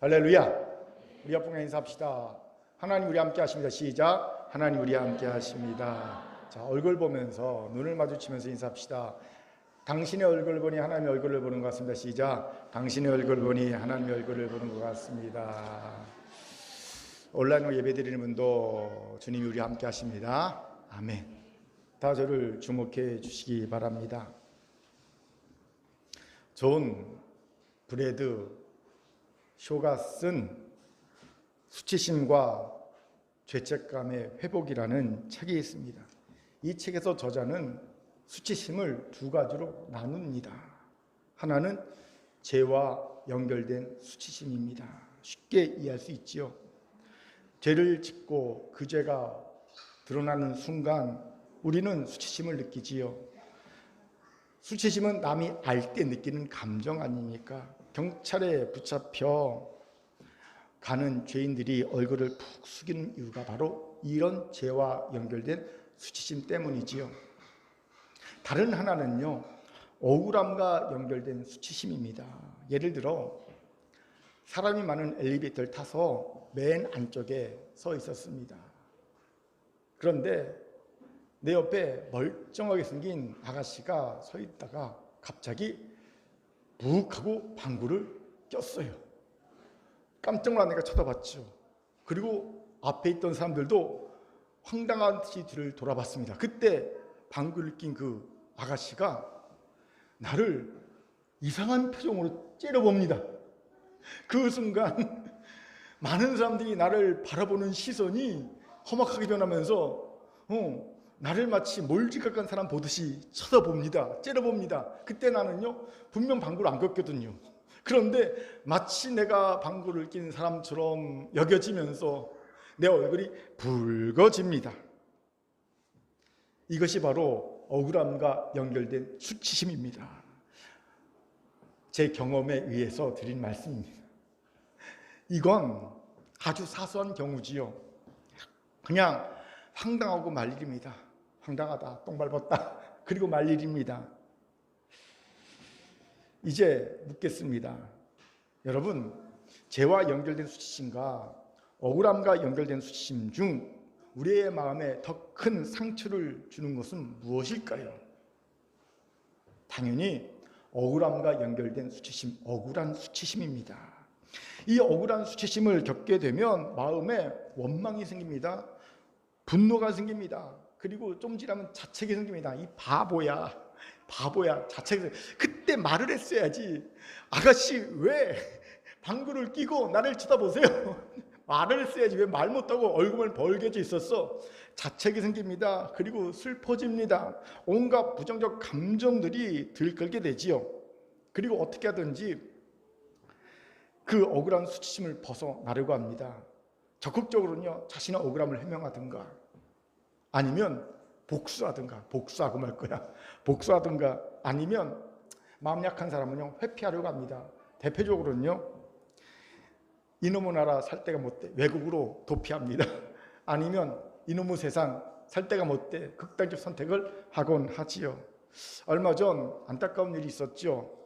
할렐루야. 우리 앞에 인사합시다. 하나님 우리 함께 하십니다. 시작. 하나님 우리 함께 하십니다. 자, 얼굴 보면서 눈을 마주치면서 인사합시다. 당신의 얼굴을 보니 하나님의 얼굴을 보는 것 같습니다. 시작. 당신의 얼굴을 보니 하나님의 얼굴을 보는 것 같습니다. 온라인으로 예배드리는 분도 주님이 우리 함께 하십니다. 아멘. 다 저를 주목해 주시기 바랍니다. 존 브래드 쇼가 쓴 수치심과 죄책감의 회복이라는 책이 있습니다. 이 책에서 저자는 수치심을 두 가지로 나눕니다. 하나는 죄와 연결된 수치심입니다. 쉽게 이해할 수 있지요. 죄를 짓고 그 죄가 드러나는 순간 우리는 수치심을 느끼지요. 수치심은 남이 알 때 느끼는 감정 아닙니까? 경찰에 붙잡혀 가는 죄인들이 얼굴을 푹 숙이는 이유가 바로 이런 죄와 연결된 수치심 때문이지요. 다른 하나는요, 억울함과 연결된 수치심입니다. 예를 들어 사람이 많은 엘리베이터를 타서 맨 안쪽에 서 있었습니다. 그런데 내 옆에 멀쩡하게 생긴 아가씨가 서 있다가 갑자기 묵 하고 방구를 꼈어요. 깜짝 놀라니까 쳐다봤죠. 그리고 앞에 있던 사람들도 황당한 듯이 뒤를 돌아봤습니다. 그때 방구를 낀 그 아가씨가 나를 이상한 표정으로 째려봅니다. 그 순간 많은 사람들이 나를 바라보는 시선이 험악하게 변하면서 나를 마치 몰지각한 사람 보듯이 쳐다봅니다. 째려봅니다. 그때 나는요, 분명 방구를 안 꼈거든요. 그런데 마치 내가 방구를 낀 사람처럼 여겨지면서 내 얼굴이 붉어집니다. 이것이 바로 억울함과 연결된 수치심입니다. 제 경험에 의해서 드린 말씀입니다. 이건 아주 사소한 경우지요. 그냥 황당하고 말 일입니다. 황당하다, 똥 밟았다, 그리고 말 일입니다. 이제 묻겠습니다. 여러분, 죄와 연결된 수치심과 억울함과 연결된 수치심 중 우리의 마음에 더 큰 상처를 주는 것은 무엇일까요? 당연히 억울함과 연결된 수치심, 억울한 수치심입니다. 이 억울한 수치심을 겪게 되면 마음에 원망이 생깁니다. 분노가 생깁니다. 그리고 좀 지나면 자책이 생깁니다. 이 바보야, 자책이. 그때 말을 했어야지. 아가씨 왜 방구를 끼고 나를 쳐다보세요? 말을 했어야지. 왜 말 못하고 얼굴을 벌개져 있었어? 자책이 생깁니다. 그리고 슬퍼집니다. 온갖 부정적 감정들이 들끓게 되지요. 그리고 어떻게 하든지 그 억울한 수치심을 벗어나려고 합니다. 적극적으로는요, 자신의 억울함을 해명하든가 아니면 복수하고 말 거야. 복수하든가 아니면 마음 약한 사람은요, 회피하려고 합니다. 대표적으로는요, 이놈의 나라 살 데가 못돼 외국으로 도피합니다. 아니면 이놈의 세상 살 데가 못돼 극단적 선택을 하곤 하지요. 얼마 전 안타까운 일이 있었죠.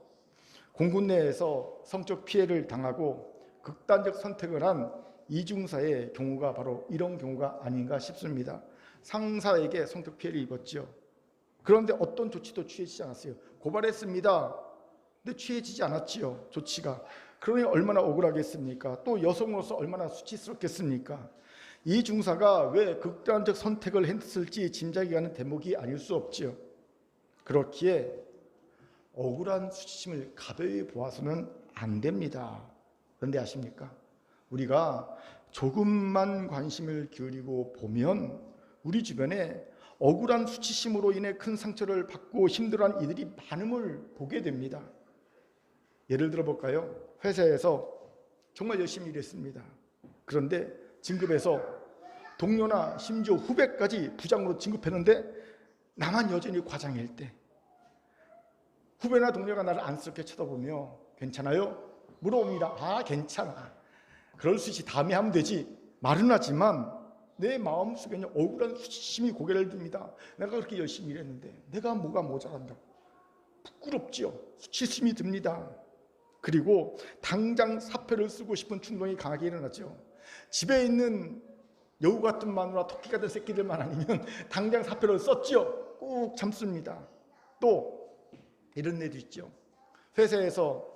공군 내에서 성적 피해를 당하고 극단적 선택을 한 이중사의 경우가 바로 이런 경우가 아닌가 싶습니다. 상사에게 성적 피해를 입었죠. 그런데 어떤 조치도 취해지지 않았어요. 고발했습니다. 근데 취해지지 않았지요, 조치가. 그러니 얼마나 억울하겠습니까? 또 여성으로서 얼마나 수치스럽겠습니까? 이 중사가 왜 극단적 선택을 했을지 짐작이 가는 대목이 아닐 수 없지요. 그렇기에 억울한 수치심을 가벼이 보아서는 안 됩니다. 그런데 아십니까? 우리가 조금만 관심을 기울이고 보면 우리 주변에 억울한 수치심으로 인해 큰 상처를 받고 힘들어하는 이들이 많음을 보게 됩니다. 예를 들어 볼까요? 회사에서 정말 열심히 일했습니다. 그런데 진급해서 동료나 심지어 후배까지 부장으로 진급했는데 나만 여전히 과장일 때 후배나 동료가 나를 안쓰럽게 쳐다보며 괜찮아요? 물어봅니다. 아, 괜찮아. 그럴 수 있지. 다음에 하면 되지. 말은 하지만 내 마음속에는 억울한 수치심이 고개를 듭니다. 내가 그렇게 열심히 일했는데 내가 뭐가 모자란다고. 부끄럽지요. 수치심이 듭니다. 그리고 당장 사표를 쓰고 싶은 충동이 강하게 일어나죠. 집에 있는 여우 같은 마누라, 토끼 같은 새끼들만 아니면 당장 사표를 썼죠. 꼭 참습니다. 또 이런 일도 있죠. 회사에서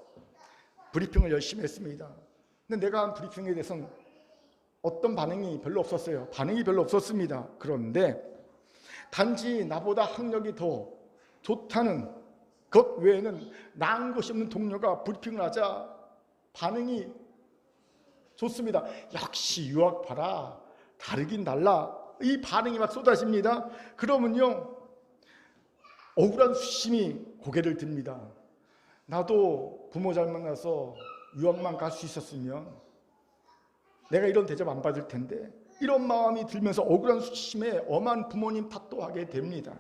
브리핑을 열심히 했습니다. 근데 내가 한 브리핑에 대해서는 어떤 반응이 별로 없었어요. 반응이 별로 없었습니다. 그런데 단지 나보다 학력이 더 좋다는 것 외에는 나은 것이 없는 동료가 브리핑을 하자 반응이 좋습니다. 역시 유학 봐라, 다르긴 달라. 이 반응이 막 쏟아집니다. 그러면요, 억울한 수심이 고개를 듭니다. 나도 부모 잘 만나서 유학만 갈 수 있었으면 내가 이런 대접 안 받을 텐데, 이런 마음이 들면서 억울한 수치심에 엄한 부모님 탓도 하게 됩니다.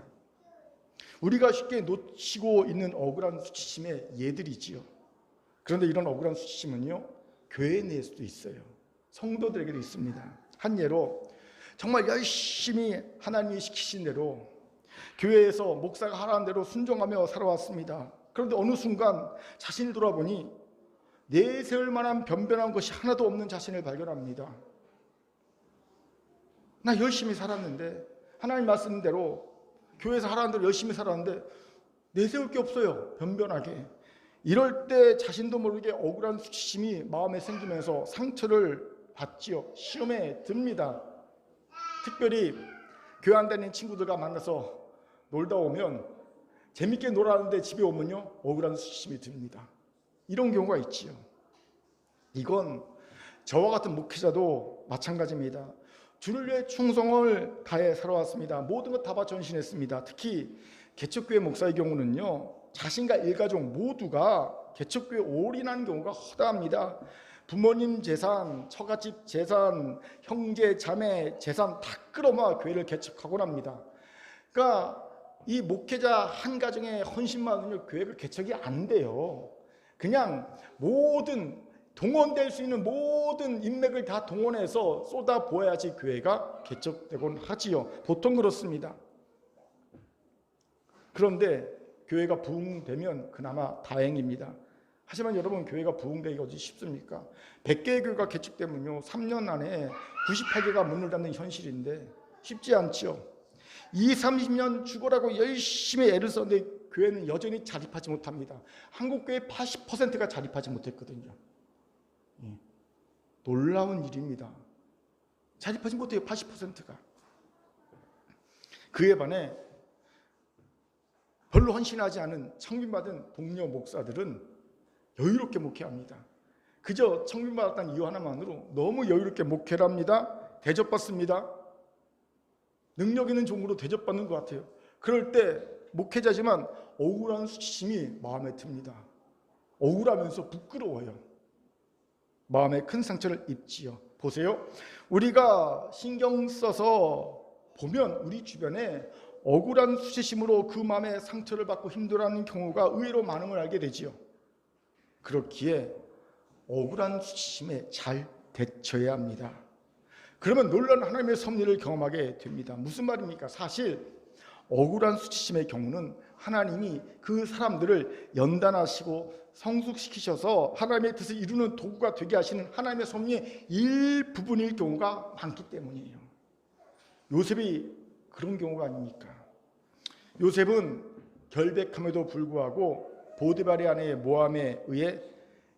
우리가 쉽게 놓치고 있는 억울한 수치심의 예들이지요. 그런데 이런 억울한 수치심은요, 교회 내에서도 있어요. 성도들에게도 있습니다. 한 예로 정말 열심히 하나님이 시키신 대로 교회에서 목사가 하라는 대로 순종하며 살아왔습니다. 그런데 어느 순간 자신을 돌아보니 내세울 만한 변변한 것이 하나도 없는 자신을 발견합니다. 나 열심히 살았는데, 하나님 말씀대로 교회에서 하라는 대로 열심히 살았는데 내세울 게 없어요. 변변하게. 이럴 때 자신도 모르게 억울한 수치심이 마음에 생기면서 상처를 받지요. 시험에 듭니다. 특별히 교회 안 다니는 친구들과 만나서 놀다 오면, 재밌게 놀았는데 집에 오면요, 억울한 수치심이 듭니다. 이런 경우가 있지요. 이건 저와 같은 목회자도 마찬가지입니다. 주를 위해 충성을 다해 살아왔습니다. 모든 것 다 바쳐 전신했습니다. 특히 개척교회 목사의 경우는요, 자신과 일가족 모두가 개척교회에 올인하는 경우가 허다합니다. 부모님 재산, 처갓집 재산, 형제 자매 재산 다 끌어모아 교회를 개척하곤 합니다. 그러니까 이 목회자 한 가정의 헌신만으로 교회가 개척이 안 돼요. 그냥 모든 동원될 수 있는 모든 인맥을 다 동원해서 쏟아 부어야지 교회가 개척되곤 하지요. 보통 그렇습니다. 그런데 교회가 부흥되면 그나마 다행입니다. 하지만 여러분, 교회가 부흥되기가 어디 쉽습니까? 100개의 교회가 개척되면요, 3년 안에 98개가 문을 닫는 현실인데 쉽지 않죠. 30년 죽어라고 열심히 애를 썼는데 교회는 여전히 자립하지 못합니다. 한국교회 80%가 자립하지 못했거든요. 놀라운 일입니다. 자립하지 못해요. 80%가. 그에 반해 별로 헌신하지 않은 청빙받은 동료 목사들은 여유롭게 목회합니다. 그저 청빙받았다는 이유 하나만으로 너무 여유롭게 목회를 합니다. 대접받습니다. 능력 있는 종으로 대접받는 것 같아요. 그럴 때 목회자지만 억울한 수치심이 마음에 듭니다. 억울하면서 부끄러워요. 마음에 큰 상처를 입지요. 보세요. 우리가 신경 써서 보면 우리 주변에 억울한 수치심으로 그 마음에 상처를 받고 힘들어하는 경우가 의외로 많은 걸 알게 되지요. 그렇기에 억울한 수치심에 잘 대처해야 합니다. 그러면 놀라운 하나님의 섭리를 경험하게 됩니다. 무슨 말입니까? 사실 억울한 수치심의 경우는 하나님이 그 사람들을 연단하시고 성숙시키셔서 하나님의 뜻을 이루는 도구가 되게 하시는 하나님의 섭리의 일부분일 경우가 많기 때문이에요. 요셉이 그런 경우가 아닙니까? 요셉은 결백함에도 불구하고 보디발의 아내 모함에 의해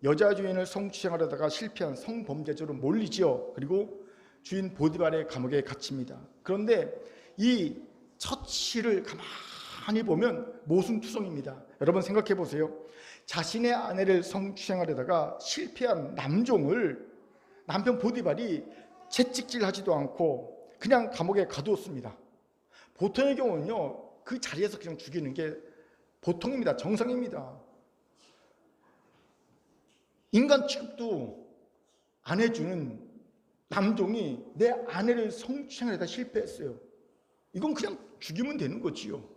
여자 주인을 성추행하려다가 실패한 성범죄자로 몰리지요. 그리고 주인 보디발의 감옥에 갇힙니다. 그런데 이 처치를 가만히 보면 모순투성입니다. 여러분 생각해 보세요. 자신의 아내를 성추행하려다가 실패한 남종을 남편 보디발이 채찍질하지도 않고 그냥 감옥에 가두었습니다. 보통의 경우는요, 그 자리에서 그냥 죽이는 게 보통입니다. 정상입니다. 인간 취급도 안 해주는 남종이 내 아내를 성추행하려다 실패했어요. 이건 그냥 죽이면 되는 거지요.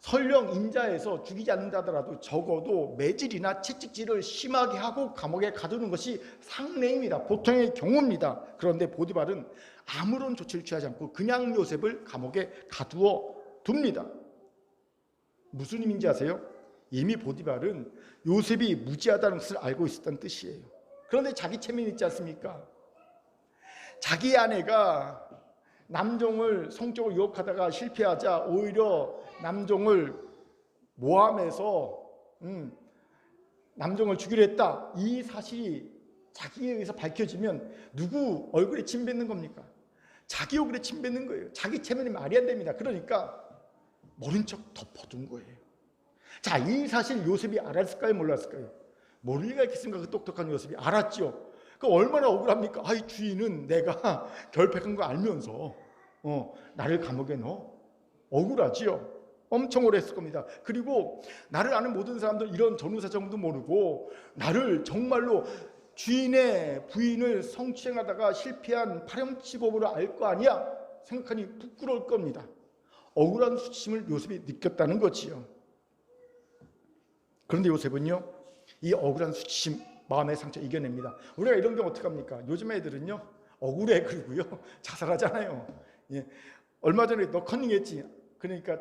설령 인자에서 죽이지 않는다 하더라도 적어도 매질이나 채찍질을 심하게 하고 감옥에 가두는 것이 상례입니다. 보통의 경우입니다. 그런데 보디발은 아무런 조치를 취하지 않고 그냥 요셉을 감옥에 가두어 둡니다. 무슨 의미인지 아세요? 이미 보디발은 요셉이 무지하다는 것을 알고 있었다는 뜻이에요. 그런데 자기 체면이 있지 않습니까? 자기 아내가 남종을 성적으로 유혹하다가 실패하자 오히려 남종을 모함해서 남종을 죽이려 했다. 이 사실이 자기에 의해서 밝혀지면 누구 얼굴에 침 뱉는 겁니까? 자기 얼굴에 침 뱉는 거예요. 자기 체면이 말이 안 됩니다. 그러니까 모른 척 덮어둔 거예요. 자, 이 사실 요셉이 알았을까요? 몰랐을까요? 모를 리가 있겠습니까? 그 똑똑한 요셉이 알았죠. 그 얼마나 억울합니까? 아이, 주인은 내가 결백한 거 알면서 나를 감옥에 넣어. 억울하지요. 엄청 오래 했을 겁니다. 그리고 나를 아는 모든 사람들 이런 전후사정도 모르고 나를 정말로 주인의 부인을 성추행하다가 실패한 파렴치범으로 알 거 아니야 생각하니 부끄러울 겁니다. 억울한 수치심을 요셉이 느꼈다는 거지요. 그런데 요셉은요, 이 억울한 수치심, 마음의 상처 이겨냅니다. 우리가 이런 경우 어떡합니까? 요즘 애들은요 억울해 그러고요 자살하잖아요. 예. 얼마 전에 너 컨닝했지? 그러니까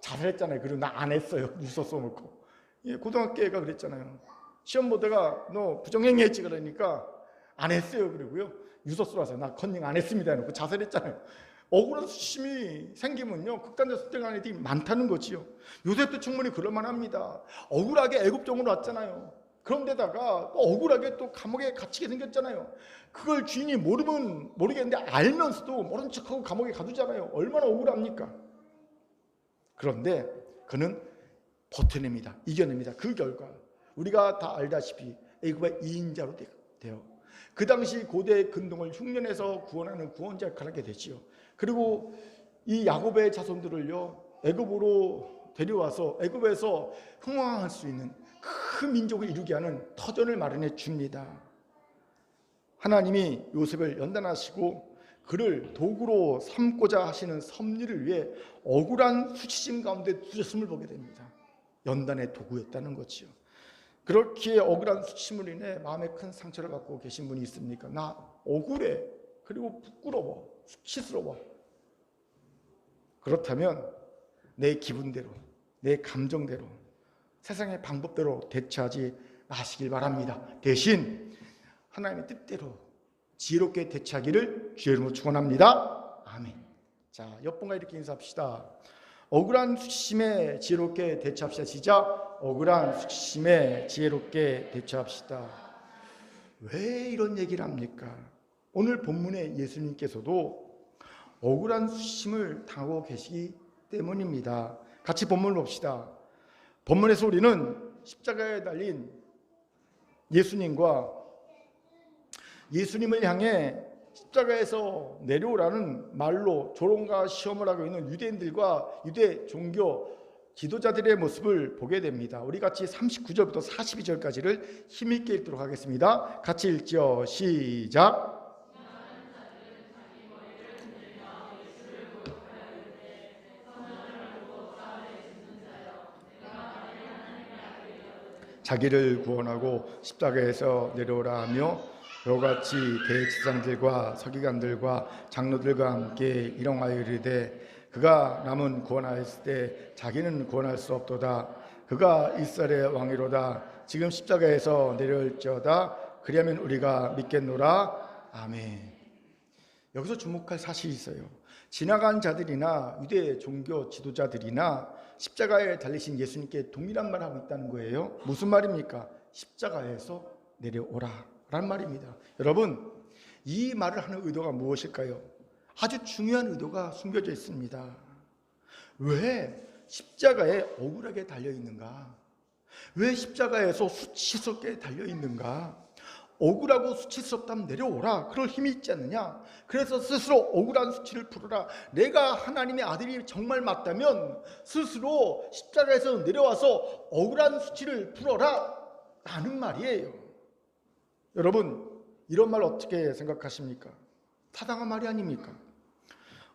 자살했잖아요. 그리고 나 안 했어요. 유서 써놓고. 예, 고등학교 애가 그랬잖아요. 시험 보다가 너 부정행위했지? 그러니까 안 했어요. 그리고요 유서 써와서 나 컨닝 안 했습니다 해놓고 자살했잖아요. 억울한 수치심이 생기면요 극단적 선택하는 애들이 많다는 거지요. 요셉도 충분히 그럴만합니다. 억울하게 애굽정으로 왔잖아요. 그런데다가 또 억울하게 또 감옥에 갇히게 생겼잖아요. 그걸 주인이 모르면 모르겠는데 알면서도 모른 척하고 감옥에 가두잖아요. 얼마나 억울합니까? 그런데 그는 버텨냅니다. 이겨냅니다. 그 결과 우리가 다 알다시피 애굽의 2인자로 돼요. 그 당시 고대 근동을 흉년에서 구원하는 구원자 역할을 하게 되지요. 그리고 이 야곱의 자손들을요 애굽으로 데려와서 애굽에서 흥왕할 수 있는 그 민족을 이루게 하는 터전을 마련해 줍니다. 하나님이 요셉을 연단하시고 그를 도구로 삼고자 하시는 섭리를 위해 억울한 수치심 가운데 두셨음을 보게 됩니다. 연단의 도구였다는 거지요. 그렇게 억울한 수치심으로 인해 마음에 큰 상처를 받고 계신 분이 있습니까? 나 억울해. 그리고 부끄러워. 수치스러워. 그렇다면 내 기분대로, 내 감정대로, 세상의 방법대로 대처하지 마시길 바랍니다. 대신 하나님의 뜻대로 지혜롭게 대처하기를 주의 이름으로 축원합니다. 아멘. 자, 옆분과 이렇게 인사합시다. 억울한 수치심에 지혜롭게 대처합시다. 시작. 억울한 수치심에 지혜롭게 대처합시다. 왜 이런 얘기를 합니까? 오늘 본문에 예수님께서도 억울한 수치심을 당하고 계시기 때문입니다. 같이 본문을 봅시다. 본문에서 우리는 십자가에 달린 예수님과 예수님을 향해 십자가에서 내려오라는 말로 조롱과 시험을 하고 있는 유대인들과 유대 종교 지도자들의 모습을 보게 됩니다. 우리 같이 39절부터 42절까지를 힘있게 읽도록 하겠습니다. 같이 읽죠. 시작. 자기를 구원하고 십자가에서 내려오라 하며 이같이 대제사장들과 서기관들과 장로들과 함께 일용하여 이르되 그가 남은 구원하였을 때 자기는 구원할 수 없도다. 그가 이스라엘의 왕이로다. 지금 십자가에서 내려올지어다. 그리하면 우리가 믿겠노라. 아멘. 여기서 주목할 사실이 있어요. 지나간 자들이나 유대 종교 지도자들이나 십자가에 달리신 예수님께 동일한 말을 하고 있다는 거예요. 무슨 말입니까? 십자가에서 내려오라 라는 말입니다. 여러분, 이 말을 하는 의도가 무엇일까요? 아주 중요한 의도가 숨겨져 있습니다. 왜 십자가에 억울하게 달려있는가? 왜 십자가에서 수치스럽게 달려있는가? 억울하고 수치스럽다면 내려오라. 그럴 힘이 있지 않느냐? 그래서 스스로 억울한 수치를 풀어라. 내가 하나님의 아들이 정말 맞다면 스스로 십자가에서 내려와서 억울한 수치를 풀어라 라는 말이에요. 여러분, 이런 말 어떻게 생각하십니까? 타당한 말이 아닙니까?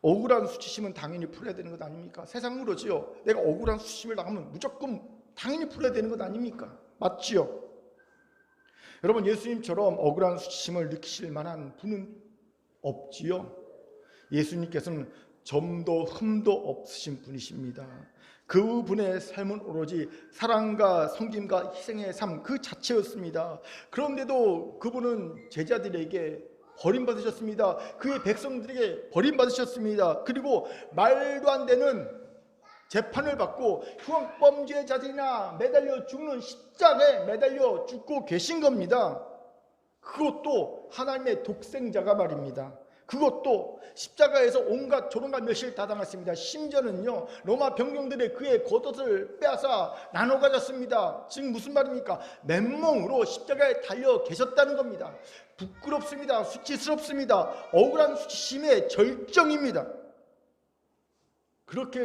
억울한 수치심은 당연히 풀어야 되는 것 아닙니까? 세상은 그러지요. 내가 억울한 수치심을 당하면 무조건 당연히 풀어야 되는 것 아닙니까? 맞지요? 여러분, 예수님처럼 억울한 수치심을 느끼실 만한 분은 없지요. 예수님께서는 점도 흠도 없으신 분이십니다. 그분의 삶은 오로지 사랑과 섬김과 희생의 삶 그 자체였습니다. 그런데도 그분은 제자들에게 버림받으셨습니다. 그의 백성들에게 버림받으셨습니다. 그리고 말도 안 되는 재판을 받고 흉악범죄자들이나 매달려 죽는 십자가에 매달려 죽고 계신 겁니다. 그것도 하나님의 독생자가 말입니다. 그것도 십자가에서 온갖 조롱과 멸시를 다 당했습니다. 심지어는요, 로마 병정들의 그의 겉옷을 빼앗아 나눠 가졌습니다. 지금 무슨 말입니까? 맨몸으로 십자가에 달려 계셨다는 겁니다. 부끄럽습니다. 수치스럽습니다. 억울한 수치심의 절정입니다. 그렇게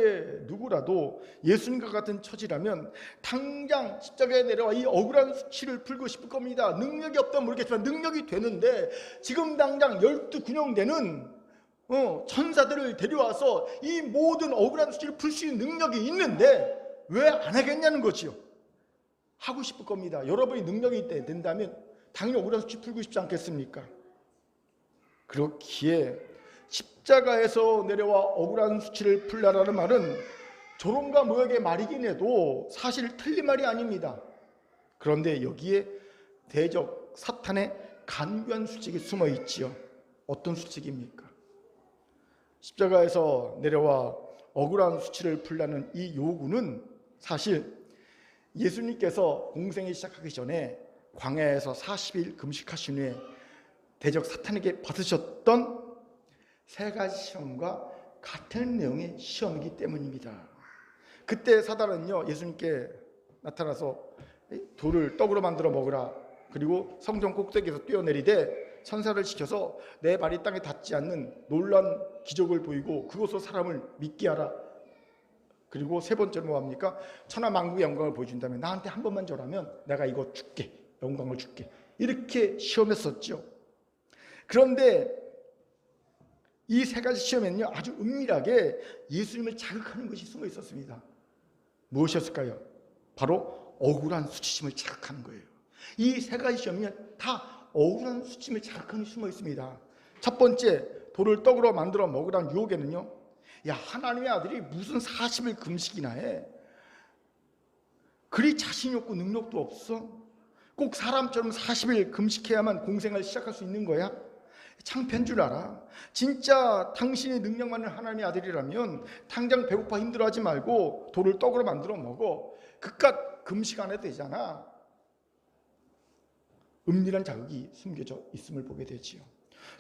누구라도 예수님과 같은 처지라면 당장 십자가에 내려와 이 억울한 수치를 풀고 싶을 겁니다. 능력이 없다면 모르겠지만 능력이 되는데 지금 당장 12군용 되는 천사들을 데려와서 이 모든 억울한 수치를 풀 수 있는 능력이 있는데 왜 안 하겠냐는 거지요. 하고 싶을 겁니다. 여러분이 능력이 된다면 당연히 억울한 수치 풀고 싶지 않겠습니까? 그렇기에 십자가에서 내려와 억울한 수치를 풀라라는 말은 조롱과 모욕의 말이긴 해도 사실 틀린 말이 아닙니다. 그런데 여기에 대적 사탄의 간교한 수칙이 숨어 있지요. 어떤 수칙입니까? 십자가에서 내려와 억울한 수치를 풀라는 이 요구는 사실 예수님께서 공생이 시작하기 전에 광야에서 40일 금식하신 후에 대적 사탄에게 받으셨던 세 가지 시험과 같은 내용의 시험이기 때문입니다. 그때 사단은요, 예수님께 나타나서 돌을 떡으로 만들어 먹으라, 그리고 성전 꼭대기에서 뛰어내리되 천사를 시켜서 내 발이 땅에 닿지 않는 놀라운 기적을 보이고 그것으로 사람을 믿게 하라. 그리고 세 번째로 뭐합니까? 천하만국의 영광을 보여준다면 나한테 한 번만 줘라면 내가 이거 줄게, 영광을 줄게. 이렇게 시험했었죠. 그런데 이 세 가지 시험에는요, 아주 은밀하게 예수님을 자극하는 것이 숨어 있었습니다. 무엇이었을까요? 바로 억울한 수치심을 자극하는 거예요. 이 세 가지 시험은 다 억울한 수치심을 자극하는 게 숨어 있습니다. 첫 번째, 돌을 떡으로 만들어 먹으라는 유혹에는요, 야, 하나님의 아들이 무슨 40일 금식이나 해? 그리 자신이 없고 능력도 없어? 꼭 사람처럼 40일 금식해야만 공생을 시작할 수 있는 거야? 창피한 줄 알아. 진짜 당신이 능력 많은 하나님의 아들이라면 당장 배고파 힘들어하지 말고 돌을 떡으로 만들어 먹어. 그깟 금식 안 해도 되잖아. 은밀한 자극이 숨겨져 있음을 보게 되지요.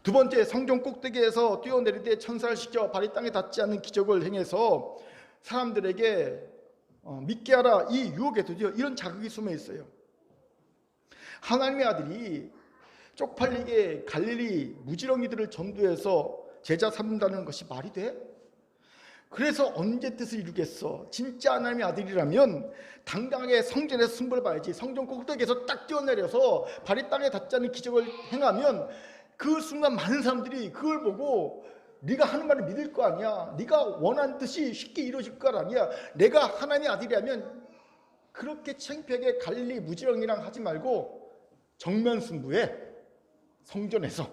두 번째, 성전 꼭대기에서 뛰어내릴 때 천사를 시켜 발이 땅에 닿지 않는 기적을 행해서 사람들에게 믿게 하라. 이 유혹에도 이런 자극이 숨어 있어요. 하나님의 아들이 쪽팔리게 갈릴리 무지렁이들을 전도해서 제자 삼는다는 것이 말이 돼? 그래서 언제 뜻을 이루겠어? 진짜 하나님의 아들이라면 당당하게 성전에서 승부를 봐야지. 성전 꼭대기에서 딱 뛰어내려서 발이 땅에 닿지 않는 기적을 행하면 그 순간 많은 사람들이 그걸 보고 네가 하는 말을 믿을 거 아니야. 네가 원하는 뜻이 쉽게 이루어질 거 아니야. 내가 하나님의 아들이라면 그렇게 창피하게 갈릴리 무지렁이랑 하지 말고 정면 승부에 성전에서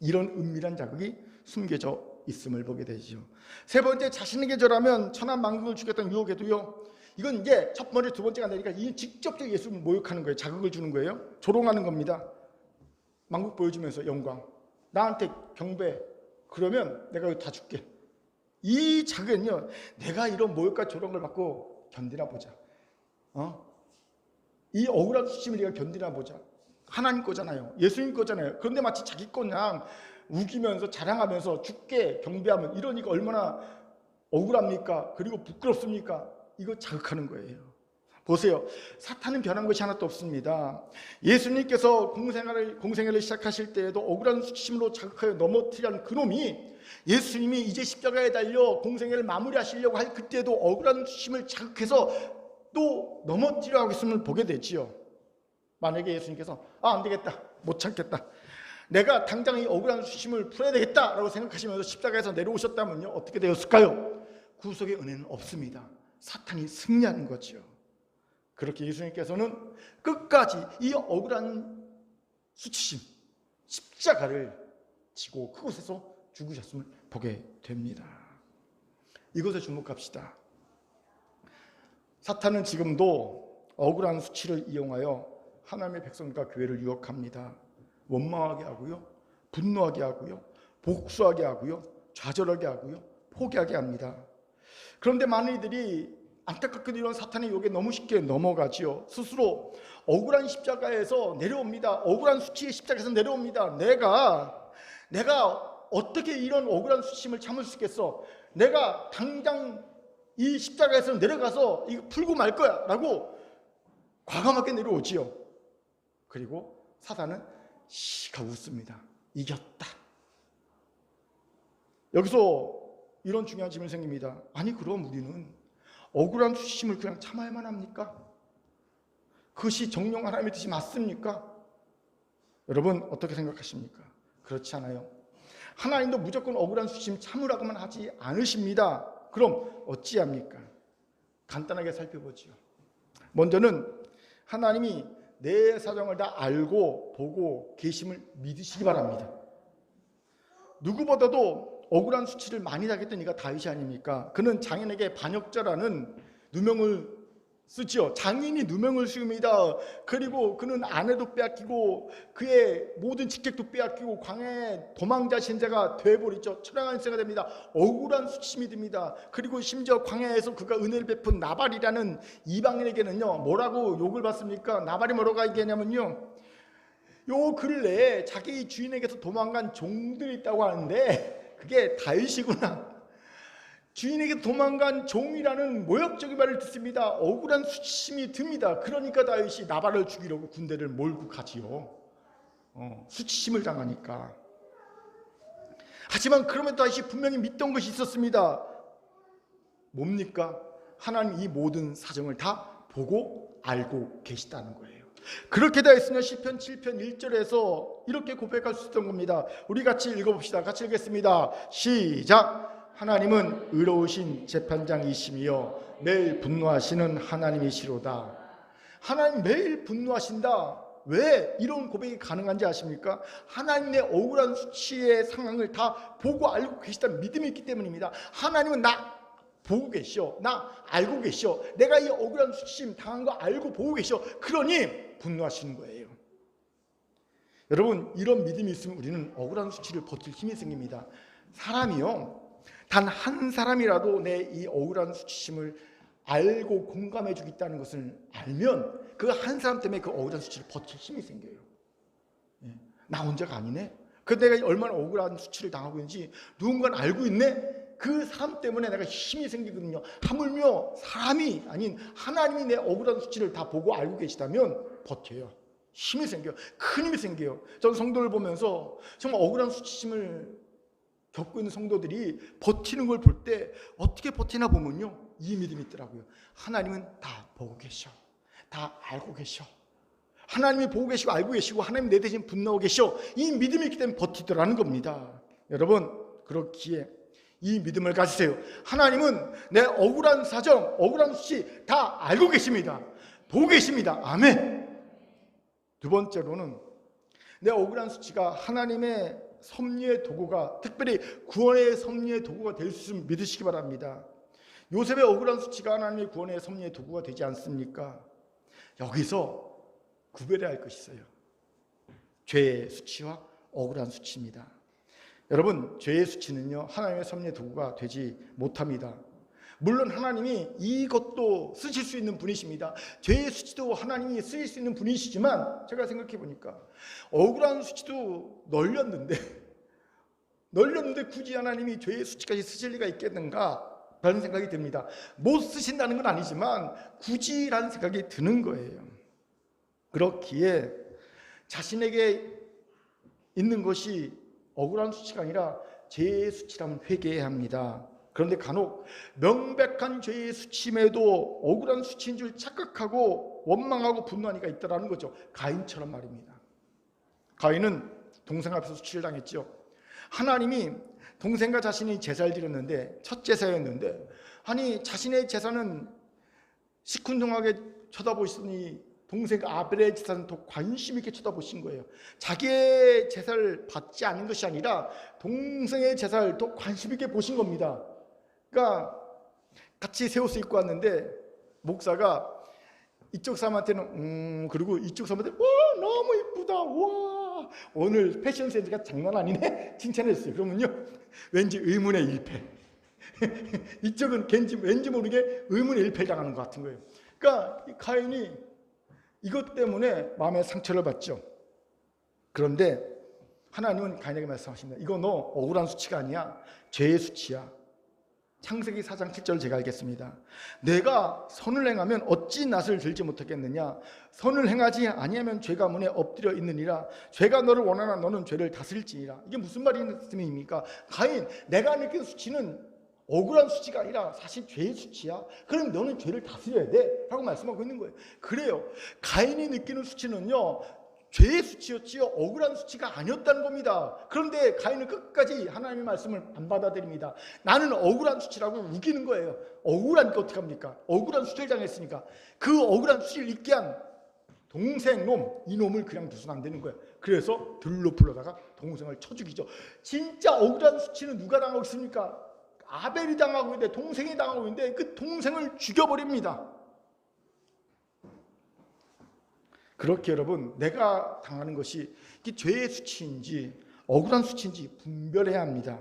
이런 은밀한 자극이 숨겨져 있음을 보게 되죠. 세 번째, 자신에게 절하면 천하만국을 주겠다는 유혹에도요, 이건 이제 첫 번째, 두 번째가 아니라 이 직접적 예수를 모욕하는 거예요. 자극을 주는 거예요. 조롱하는 겁니다. 만국 보여주면서 영광, 나한테 경배, 그러면 내가 이거 다 줄게. 이 자극은요, 내가 이런 모욕과 조롱을 받고 견디나 보자. 이 억울한 수치를 네가 견디나 보자. 하나님 거잖아요. 예수님 거잖아요. 그런데 마치 자기 거 그냥 우기면서 자랑하면서 죽게 경배하면 이러니까 얼마나 억울합니까? 그리고 부끄럽습니까? 이거 자극하는 거예요. 보세요. 사탄은 변한 것이 하나도 없습니다. 예수님께서 공생애를 시작하실 때에도 억울한 수치심으로 자극하여 넘어뜨리는 그놈이 예수님이 이제 십자가에 달려 공생애를 마무리하시려고 할 그때도 억울한 수치심을 자극해서 또 넘어뜨리려고 했음을 보게 되지요. 만약에 예수님께서 안 되겠다, 못 참겠다, 내가 당장 이 억울한 수치심을 풀어야 되겠다라고 생각하시면서 십자가에서 내려오셨다면요, 어떻게 되었을까요? 구속의 은혜는 없습니다. 사탄이 승리하는 거죠. 그렇게 예수님께서는 끝까지 이 억울한 수치심, 십자가를 지고 그곳에서 죽으셨음을 보게 됩니다. 이것에 주목합시다. 사탄은 지금도 억울한 수치를 이용하여 하나님의 백성과 교회를 유혹합니다. 원망하게 하고요, 분노하게 하고요, 복수하게 하고요, 좌절하게 하고요, 포기하게 합니다. 그런데 많은 이들이 안타깝게도 이런 사탄의 유혹에 너무 쉽게 넘어가지요. 스스로 억울한 십자가에서 내려옵니다. 억울한 수치의 십자가에서 내려옵니다. 내가 어떻게 이런 억울한 수치심을 참을 수 있겠어? 내가 당장 이 십자가에서 내려가서 이거 풀고 말 거야 라고 과감하게 내려오지요. 그리고 사단은 시가 웃습니다. 이겼다. 여기서 이런 중요한 질문이 생깁니다. 아니 그럼 우리는 억울한 수치심을 그냥 참아야만 합니까? 그것이 정령 하나님의 뜻이 맞습니까? 여러분 어떻게 생각하십니까? 그렇지 않아요. 하나님도 무조건 억울한 수치심 참으라고만 하지 않으십니다. 그럼 어찌합니까? 간단하게 살펴보지요. 먼저는 하나님이 내 사정을 다 알고 보고 계심을 믿으시기 바랍니다. 누구보다도 억울한 수치를 많이 당했던 이가 다윗이 아닙니까? 그는 장인에게 반역자라는 누명을 쓰지요. 장인이 누명을 씌웁니다. 그리고 그는 아내도 빼앗기고 그의 모든 직책도 빼앗기고 광야의 도망자 신세가 되어버리죠. 초라한 인생가 됩니다. 억울한 수치심이 듭니다. 그리고 심지어 광야에서 그가 은혜를 베푼 나발이라는 이방인에게는요 뭐라고 욕을 받습니까? 나발이 뭐라고 얘기하냐면요, 요 근래에 자기 주인에게서 도망간 종들이 있다고 하는데 그게 다윗이구나. 주인에게 도망간 종이라는 모욕적인 말을 듣습니다. 억울한 수치심이 듭니다. 그러니까 다윗이 나발을 죽이려고 군대를 몰고 가지요. 수치심을 당하니까. 하지만 그럼에도 다윗이 분명히 믿던 것이 있었습니다. 뭡니까? 하나님 이 모든 사정을 다 보고 알고 계시다는 거예요. 그렇게 되어 있으면 시편 7편 1절에서 이렇게 고백할 수 있던 겁니다. 우리 같이 읽어봅시다. 같이 읽겠습니다. 시작. 하나님은 의로우신 재판장이시며 매일 분노하시는 하나님이시로다. 하나님 매일 분노하신다. 왜 이런 고백이 가능한지 아십니까? 하나님의 억울한 수치의 상황을 다 보고 알고 계시다는 믿음이 있기 때문입니다. 하나님은 나 보고 계셔. 나 알고 계셔. 내가 이 억울한 수치심 당한 거 알고 보고 계셔. 그러니 분노하시는 거예요. 여러분 이런 믿음이 있으면 우리는 억울한 수치를 버틸 힘이 생깁니다. 사람이요 단 한 사람이라도 내 이 억울한 수치심을 알고 공감해 주겠다는 것을 알면 그 한 사람 때문에 그 억울한 수치를 버틸 힘이 생겨요. 나 혼자가 아니네. 그 내가 얼마나 억울한 수치를 당하고 있는지 누군가는 알고 있네. 그 사람 때문에 내가 힘이 생기거든요. 하물며 사람이 아닌 하나님이 내 억울한 수치를 다 보고 알고 계시다면 버텨요. 힘이 생겨요. 큰 힘이 생겨요. 저는 성도를 보면서 정말 억울한 수치심을 겪고 있는 성도들이 버티는 걸 볼 때 어떻게 버티나 보면요 이 믿음이 있더라고요. 하나님은 다 보고 계셔. 다 알고 계셔. 하나님이 보고 계시고 알고 계시고 하나님 내 대신 분노하고 계셔. 이 믿음이 있기 때문에 버티더라는 겁니다. 여러분 그렇기에 이 믿음을 가지세요. 하나님은 내 억울한 사정, 억울한 수치 다 알고 계십니다. 보고 계십니다. 아멘. 두 번째로는 내 억울한 수치가 하나님의 섭리의 도구가, 특별히 구원의 섭리의 도구가 될 수 있음을 믿으시기 바랍니다. 요셉의 억울한 수치가 하나님의 구원의 섭리의 도구가 되지 않습니까? 여기서 구별해야 할 것이 있어요. 죄의 수치와 억울한 수치입니다. 여러분 죄의 수치는요 하나님의 섭리의 도구가 되지 못합니다. 물론 하나님이 이것도 쓰실 수 있는 분이십니다. 죄의 수치도 하나님이 쓰실 수 있는 분이시지만 제가 생각해 보니까 억울한 수치도 널렸는데 굳이 하나님이 죄의 수치까지 쓰실 리가 있겠는가 라는 생각이 듭니다. 못 쓰신다는 건 아니지만 굳이라는 생각이 드는 거예요. 그렇기에 자신에게 있는 것이 억울한 수치가 아니라 죄의 수치라면 회개해야 합니다. 그런데 간혹 명백한 죄의 수치임에도 억울한 수치인 줄 착각하고 원망하고 분노한 이가 있다라는 거죠. 가인처럼 말입니다. 가인은 동생 앞에서 수치를 당했죠. 하나님이 동생과 자신이 제사를 드렸는데 첫 제사였는데 아니 자신의 제사는 시큰둥하게 쳐다보시더니 동생 아벨의 제사는 더 관심 있게 쳐다보신 거예요. 자기의 제사를 받지 않은 것이 아니라 동생의 제사를 더 관심 있게 보신 겁니다. 그러니까 같이 새 옷을 입고 왔는데 목사가 이쪽 사람한테는 그리고 이쪽 사람한테 와 너무 이쁘다, 와 오늘 패션 센스가 장난 아니네 칭찬했어요. 그러면요 왠지 의문의 일패 이쪽은 왠지 모르게 의문의 일패 당하는 것 같은 거예요. 그러니까 이 가인이 이것 때문에 마음의 상처를 받죠. 그런데 하나님은 가인에게 말씀하십니다. 이거 너 억울한 수치가 아니야, 죄의 수치야. 창세기 4장 7절 제가 읽겠습니다. 내가 선을 행하면 어찌 낯을 들지 못하겠느냐. 선을 행하지 아니하면 죄가 문에 엎드려 있느니라. 죄가 너를 원하나 너는 죄를 다스릴지니라. 이게 무슨 말입니까? 가인, 내가 느낀 수치는 억울한 수치가 아니라 사실 죄의 수치야. 그럼 너는 죄를 다스려야 돼 라고 말씀하고 있는 거예요. 그래요, 가인이 느끼는 수치는요 죄의 수치였지요 억울한 수치가 아니었다는 겁니다. 그런데 가인은 끝까지 하나님의 말씀을 안 받아들입니다. 나는 억울한 수치라고 우기는 거예요. 억울하니까 어떡합니까? 억울한 수치를 당했으니까 그 억울한 수치를 잊게 한 동생 놈, 이놈을 그냥 두서는 안 되는 거예요. 그래서 들로 불러다가 동생을 쳐 죽이죠. 진짜 억울한 수치는 누가 당하고 있습니까? 아벨이 당하고 있는데, 동생이 당하고 있는데 그 동생을 죽여버립니다. 그렇게 여러분, 내가 당하는 것이 이게 죄의 수치인지 억울한 수치인지 분별해야 합니다.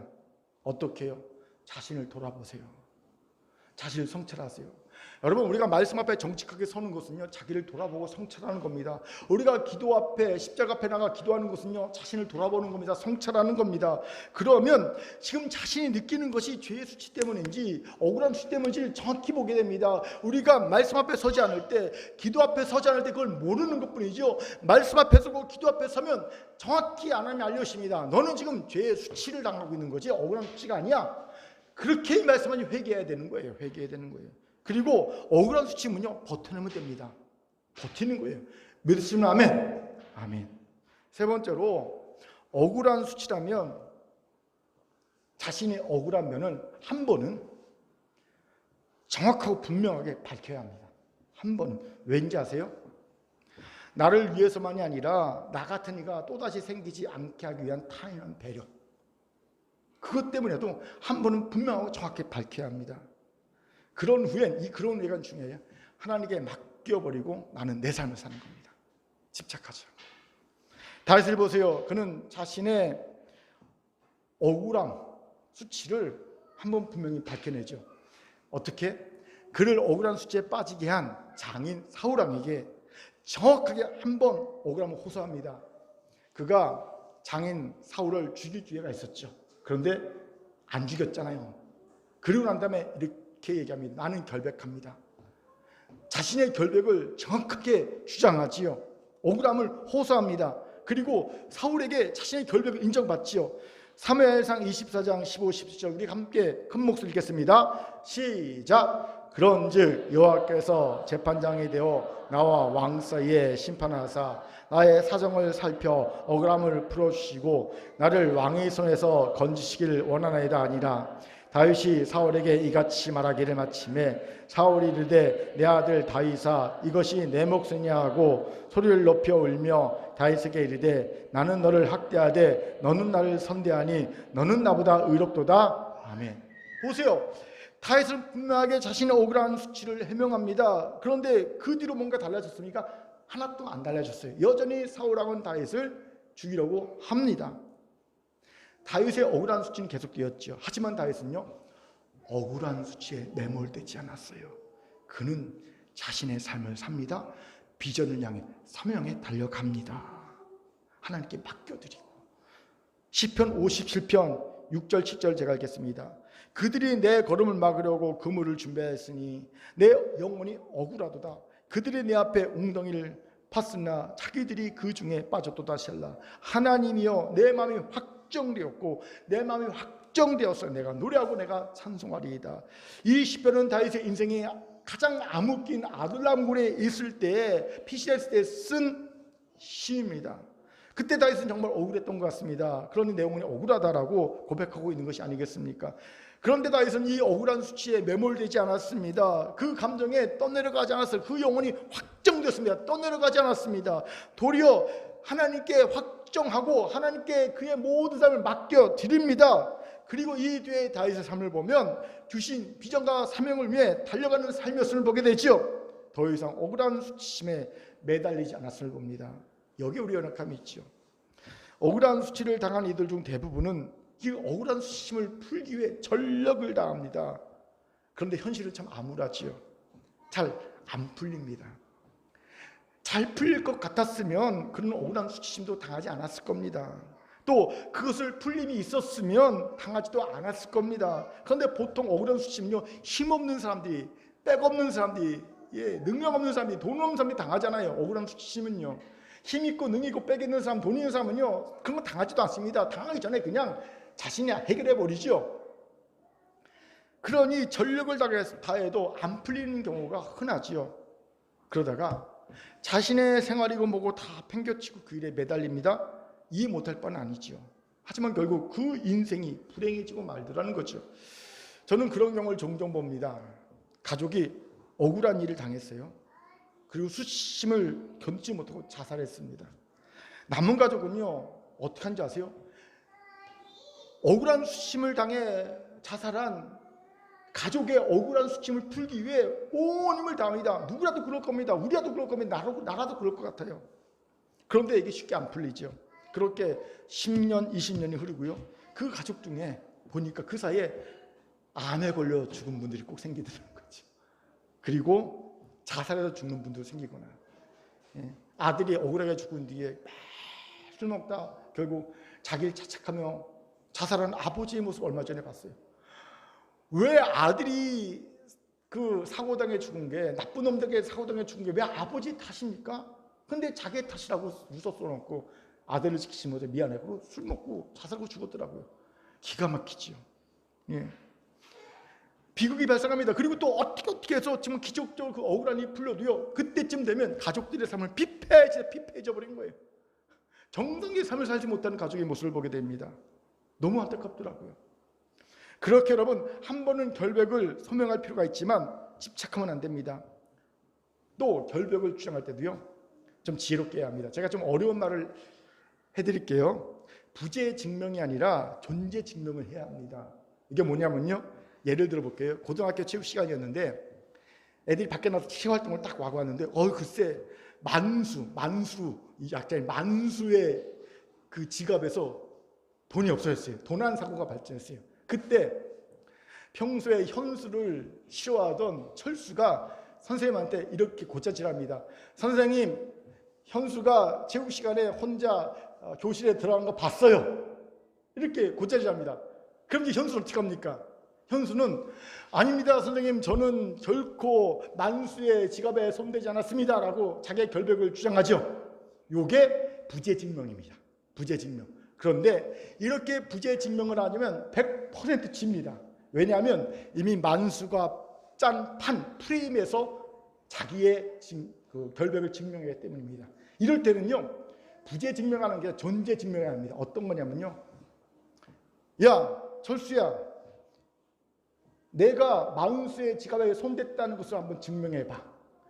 어떻게 해요? 자신을 돌아보세요. 자신을 성찰하세요. 여러분, 우리가 말씀 앞에 정직하게 서는 것은요 자기를 돌아보고 성찰하는 겁니다. 우리가 기도 앞에, 십자가 앞에 나가 기도하는 것은요 자신을 돌아보는 겁니다. 성찰하는 겁니다. 그러면 지금 자신이 느끼는 것이 죄의 수치 때문인지 억울한 수치 때문인지 정확히 보게 됩니다. 우리가 말씀 앞에 서지 않을 때, 기도 앞에 서지 않을 때 그걸 모르는 것뿐이죠. 말씀 앞에 서고 기도 앞에 서면 정확히 하나님이 알려주십니다. 너는 지금 죄의 수치를 당하고 있는 거지 억울한 수치가 아니야. 그렇게 이 말씀을 회개해야 되는 거예요. 회개해야 되는 거예요. 그리고 억울한 수치면요 버텨내면 됩니다. 버티는 거예요. 믿으시면 아멘. 아멘. 세 번째로, 억울한 수치라면 자신의 억울한 면을 한 번은 정확하고 분명하게 밝혀야 합니다. 한 번은. 왠지 아세요? 나를 위해서만이 아니라 나 같은 이가 또다시 생기지 않게 하기 위한 타인한 배려, 그것 때문에도 한 번은 분명하고 정확히 밝혀야 합니다. 그런 후엔, 그런 후에가 중요해요. 하나님께 맡겨버리고 나는 내 삶을 사는 겁니다. 집착하죠. 다윗을 보세요. 그는 자신의 억울함, 수치를 한번 분명히 밝혀내죠. 어떻게? 그를 억울한 수치에 빠지게 한 장인 사울왕에게 정확하게 한번 억울함을 호소합니다. 그가 장인 사울을 죽일 기회가 있었죠. 그런데 안 죽였잖아요. 그리고 난 다음에 이렇게 얘기합니다. 나는 결백합니다. 자신의 결백을 정확하게 주장하지요. 억울함을 호소합니다. 그리고 사울에게 자신의 결백을 인정받지요. 사무엘상 24장 15, 17절 우리 함께 큰 목소리 읽겠습니다. 시작. 그런즉 여호와께서 재판장이 되어 나와 왕 사이에 심판하사 나의 사정을 살펴 억울함을 풀어주시고 나를 왕의 손에서 건지시기를 원하나이다 아니라. 다윗이 사울에게 이같이 말하기를 마침에 사울이 이르되 내 아들 다윗아 이것이 내 몫이냐 하고 소리를 높여 울며 다윗에게 이르되 나는 너를 학대하되 너는 나를 선대하니 너는 나보다 의롭도다. 아멘. 보세요. 다윗은 분명하게 자신의 억울한 수치를 해명합니다. 그런데 그 뒤로 뭔가 달라졌습니까? 하나도 안 달라졌어요. 여전히 사울왕은 다윗을 죽이려고 합니다. 다윗의 억울한 수치는 계속되었죠. 하지만 다윗은요 억울한 수치에 매몰되지 않았어요. 그는 자신의 삶을 삽니다. 비전을 향해, 사명에 달려갑니다. 하나님께 맡겨드리고. 시편 57편 6절 7절 제가 읽겠습니다. 그들이 내 걸음을 막으려고 그물을 준비하였으니 내 영혼이 억울하도다. 그들이 내 앞에 웅덩이를 팠으나 자기들이 그 중에 빠졌도다. 셀라. 하나님이여 내 마음이 확정되었고 내 마음이 확정되었어. 내가 노래하고 내가 찬송하리이다. 이 시편은 다윗의 인생이 가장 암흑긴 아둘람굴에 있을 때, 피신했을 때 쓴 시입니다. 그때 다윗은 정말 억울했던 것 같습니다. 그러니 내 영혼이 억울하다라고 고백하고 있는 것이 아니겠습니까? 그런데 다윗은 이 억울한 수치에 매몰되지 않았습니다. 그 감정에 떠내려가지 않았어요. 그 영혼이 확정되었습니다. 떠내려가지 않았습니다. 도리어 하나님께 확정하고 하나님께 그의 모든 삶을 맡겨드립니다. 그리고 이 뒤에 다윗의 삶을 보면 주신 비전과 사명을 위해 달려가는 삶이었음을 보게 되죠. 더 이상 억울한 수치심에 매달리지 않았음을 봅니다. 여기에 우리 연약함이 있죠. 억울한 수치를 당한 이들 중 대부분은 이 억울한 수치심을 풀기 위해 전력을 다합니다. 그런데 현실은 참 암울하지요. 잘 안 풀립니다. 잘 풀릴 것 같았으면 그런 억울한 수치심도 당하지 않았을 겁니다. 또 그것을 풀림이 있었으면 당하지도 않았을 겁니다. 그런데 보통 억울한 수치심은요, 힘없는 사람들이, 백 없는 사람들이, 능력 없는 사람들이, 돈 없는 사람들이 당하잖아요. 억울한 수치심은요. 힘 있고 능 있고 백 있는 사람, 돈 있는 사람은요, 그런 거 당하지도 않습니다. 당하기 전에 그냥 자신이 해결해 버리죠. 그러니 전력을 다해도 안 풀리는 경우가 흔하지요. 그러다가 자신의 생활이고 뭐고 다 팽겨치고 그 일에 매달립니다. 이해 못할 바는 아니죠. 하지만 결국 그 인생이 불행해지고 말더라는 거죠. 저는 그런 경우를 종종 봅니다. 가족이 억울한 일을 당했어요. 그리고 수치심을 견디지 못하고 자살했습니다. 남은 가족은요, 어떻게 하는지 아세요? 억울한 수치심을 당해 자살한 가족의 억울한 수치심을 풀기 위해 온 힘을 다합니다. 누구라도 그럴 겁니다. 우리라도 그럴 겁니다. 나라도 그럴 것 같아요. 그런데 이게 쉽게 안 풀리죠. 그렇게 10년, 20년이 흐르고요. 그 가족 중에 보니까 그 사이에 암에 걸려 죽은 분들이 꼭 생기더라는 거죠. 그리고 자살해서 죽는 분도 생기거나, 아들이 억울하게 죽은 뒤에 술 먹다 결국 자기를 자책하며 자살하는 아버지의 모습을 얼마 전에 봤어요. 왜 아들이 그 사고당해 죽은 게, 나쁜 놈들에게 사고당해 죽은 게 왜 아버지 탓입니까? 근데 자기 탓이라고 웃어 써놓고 아들을 지키지 못해 미안하고 술 먹고 자살하고 죽었더라고요. 기가 막히지요. 예. 비극이 발생합니다. 그리고 또 어떻게 해서 지금 기적적으로 그 억울한 일이 풀려도요, 그때쯤 되면 가족들의 삶을 피폐해져 버린 거예요. 정상의 삶을 살지 못하는 가족의 모습을 보게 됩니다. 너무 안타깝더라고요. 그렇게 여러분, 한 번은 결백을 소명할 필요가 있지만 집착하면 안 됩니다. 또 결백을 주장할 때도요, 좀 지혜롭게 해야 합니다. 제가 좀 어려운 말을 해드릴게요. 부재 증명이 아니라 존재 증명을 해야 합니다. 이게 뭐냐면요, 예를 들어 볼게요. 고등학교 체육 시간이었는데 애들이 밖에 나가서 체육 활동을 딱 와고 왔는데, 글쎄 만수 이 약자인 만수의 그 지갑에서 돈이 없어졌어요. 도난 사고가 발생했어요. 그때 평소에 현수를 싫어하던 철수가 선생님한테 이렇게 고짜질합니다. 선생님, 현수가 체육 시간에 혼자 교실에 들어간 거 봤어요. 이렇게 고짜질합니다. 그럼 이제 현수는 어떻게 합니까? 현수는 아닙니다 선생님, 저는 결코 만수의 지갑에 손대지 않았습니다 라고 자기의 결백을 주장하죠. 이게 부재증명입니다. 부재증명. 그런데 이렇게 부재증명을 하면 100% 칩니다. 왜냐하면 이미 만수가 짠 판 프레임에서 자기의 그 결백을 증명하기 때문입니다. 이럴 때는요, 부재증명하는 게 존재증명해야 합니다. 어떤 거냐면요, 야 철수야, 내가 만수의 지갑에 손댔다는 것을 한번 증명해봐.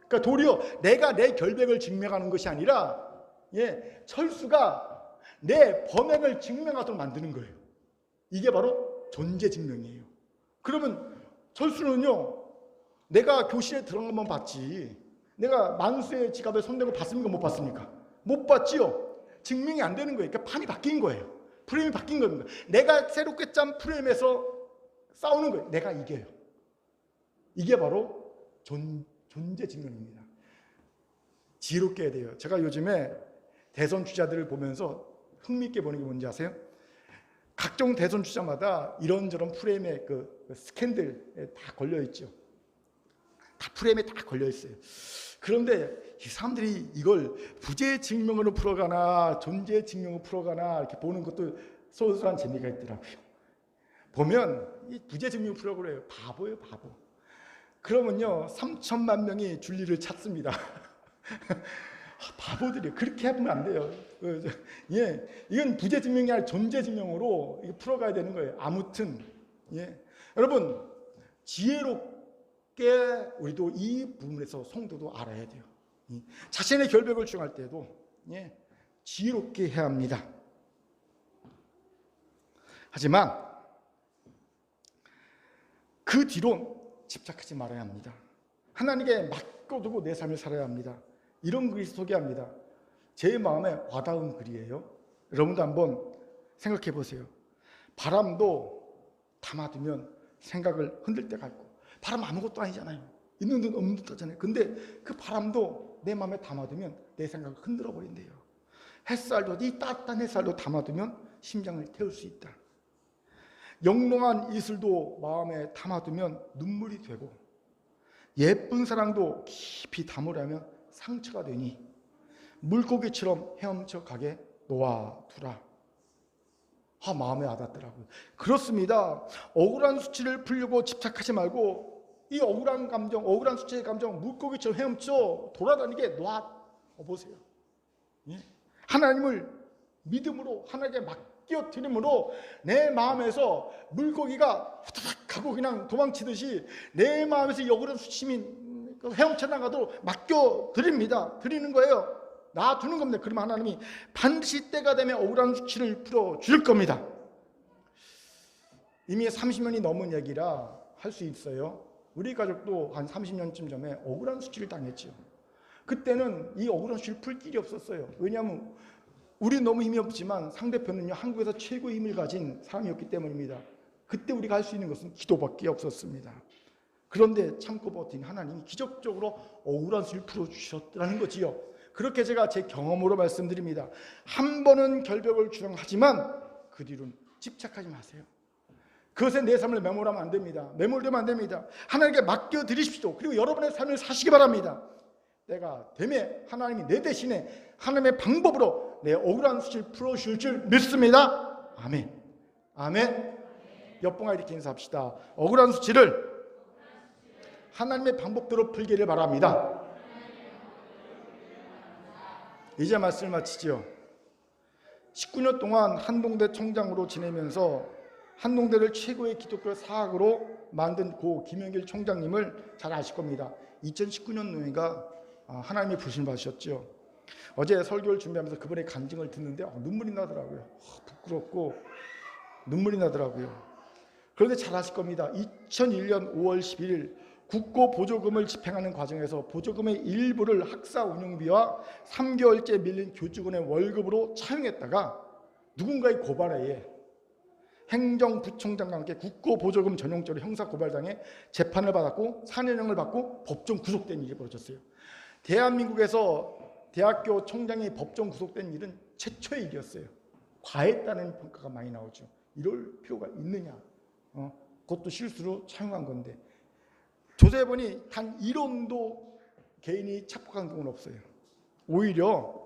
그러니까 도리어 내가 내 결백을 증명하는 것이 아니라, 철수가 내 범행을 증명하도록 만드는 거예요. 이게 바로 존재증명이에요. 그러면 철수는요, 내가 교실에 들어간 것만 봤지, 내가 만수의 지갑에 손댄 거 봤습니까? 못 봤습니까? 못 봤지요. 증명이 안 되는 거예요. 그러니까 판이 바뀐 거예요. 프레임이 바뀐 겁니다. 내가 새롭게 짠 프레임에서 싸우는 거예요. 내가 이겨요. 이게 바로 존재증명입니다. 지혜롭게 해야 돼요. 제가 요즘에 대선 주자들을 보면서 흥미있게 보는 게 뭔지 아세요? 각종 대선 주자마다 이런저런 프레임에 그 스캔들에 다 걸려있죠. 다 프레임에 다 걸려있어요. 그런데 이 사람들이 이걸 부재증명으로 풀어가나 존재증명으로 풀어가나 이렇게 보는 것도 소소한 재미가 있더라고요. 보면 이 부재증명 풀어가고 그래요. 바보예요, 바보. 그러면요, 3천만 명이 진리를 찾습니다. 바보들이 그렇게 해보면 안 돼요. 이건 부재증명이 아니라 존재증명으로 풀어가야 되는 거예요. 아무튼 여러분, 지혜롭게 우리도 이 부분에서 성도도 알아야 돼요. 자신의 결백을 주장할 때도 지혜롭게 해야 합니다. 하지만 그 뒤로 집착하지 말아야 합니다. 하나님께 맡겨두고 내 삶을 살아야 합니다. 이런 글이 소개합니다. 제 마음에 와닿은 글이에요. 여러분도 한번 생각해 보세요. 바람도 담아두면 생각을 흔들 때가 있고, 바람 아무것도 아니잖아요. 있는 듯 없는 듯 하잖아요. 근데 그 바람도 내 마음에 담아두면 내 생각을 흔들어 버린대요. 햇살도, 이 따뜻한 햇살도 담아두면 심장을 태울 수 있다. 영롱한 이슬도 마음에 담아두면 눈물이 되고, 예쁜 사랑도 깊이 담으려면 상처가 되니 물고기처럼 헤엄쳐 가게 놓아두라. 마음에 와닿더라고요. 그렇습니다. 억울한 수치를 풀려고 집착하지 말고 이 억울한 감정, 억울한 수치의 감정 물고기처럼 헤엄쳐 돌아다니게 놔보세요. 하나님을 믿음으로 하나님께 맡겨드림으로 내 마음에서 물고기가 후다닥 하고 그냥 도망치듯이 내 마음에서 이 억울한 수치심이 헤엄쳐 나가도록 맡겨드립니다. 드리는 거예요. 놔두는 겁니다. 그러면 하나님이 반드시 때가 되면 억울한 수치를 풀어줄 겁니다. 이미 30년이 넘은 얘기라 할 수 있어요. 우리 가족도 한 30년쯤 전에 억울한 수치를 당했죠. 그때는 이 억울한 수치를 풀 길이 없었어요. 왜냐하면 우리는 너무 힘이 없지만 상대편은요, 한국에서 최고의 힘을 가진 사람이었기 때문입니다. 그때 우리가 할 수 있는 것은 기도밖에 없었습니다. 그런데 참고 버틴 하나님이 기적적으로 억울한 수치를 풀어주셨다는 거지요. 그렇게 제가 제 경험으로 말씀드립니다. 한 번은 결벽을 주장하지만 그 뒤로는 집착하지 마세요. 그것에 내 삶을 매몰하면 안 됩니다. 매몰되면 안 됩니다. 하나님께 맡겨드리십시오. 그리고 여러분의 삶을 사시기 바랍니다. 때가 되면 하나님이 내 대신에 하나님의 방법으로 내 억울한 수치를 풀어주실 줄 믿습니다. 아멘. 아멘. 옆봉아 이렇게 인사합시다. 억울한 수치를 하나님의 방법대로 풀기를 바랍니다. 이제 말씀을 마치죠. 19년 동안 한동대 총장으로 지내면서 한동대를 최고의 기독교 사학으로 만든 고 김영길 총장님을 잘 아실 겁니다. 2019년 노회가 하나님이 부르심을 받으셨죠. 어제 설교를 준비하면서 그분의 간증을 듣는데 눈물이 나더라고요. 부끄럽고 눈물이 나더라고요. 그런데 잘 아실 겁니다. 2001년 5월 11일 국고 보조금을 집행하는 과정에서 보조금의 일부를 학사 운영비와 3개월째 밀린 교직원의 월급으로 차용했다가 누군가의 고발에 의해 행정부총장과 함께 국고 보조금 전용죄로 형사고발당해 재판을 받았고 4년형을 받고 법정 구속된 일이 벌어졌어요. 대한민국에서 대학교 총장이 법정 구속된 일은 최초의 일이었어요. 과했다는 평가가 많이 나오죠. 이럴 필요가 있느냐. 그것도 실수로 차용한 건데 조사해보니 단 1원도 개인이 착복한 경우는 없어요. 오히려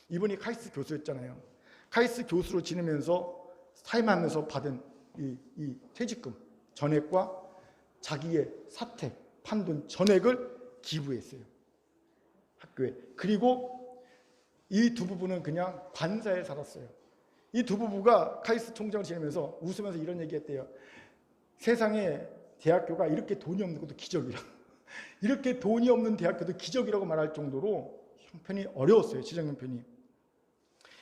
이분이 카이스트 교수였잖아요. 카이스트 교수로 지내면서 사임하면서 받은 이 퇴직금 전액과 자기의 사택 판돈 전액을 기부했어요. 학교에. 그리고 이 두 부부는 그냥 관사에 살았어요. 이 두 부부가 카이스트 총장을 지내면서 웃으면서 이런 얘기했대요. 세상에 대학교가 이렇게 돈이 없는 것도 기적이라. 이렇게 돈이 없는 대학교도 기적이라고 말할 정도로 형편이 어려웠어요. 재정 형편이.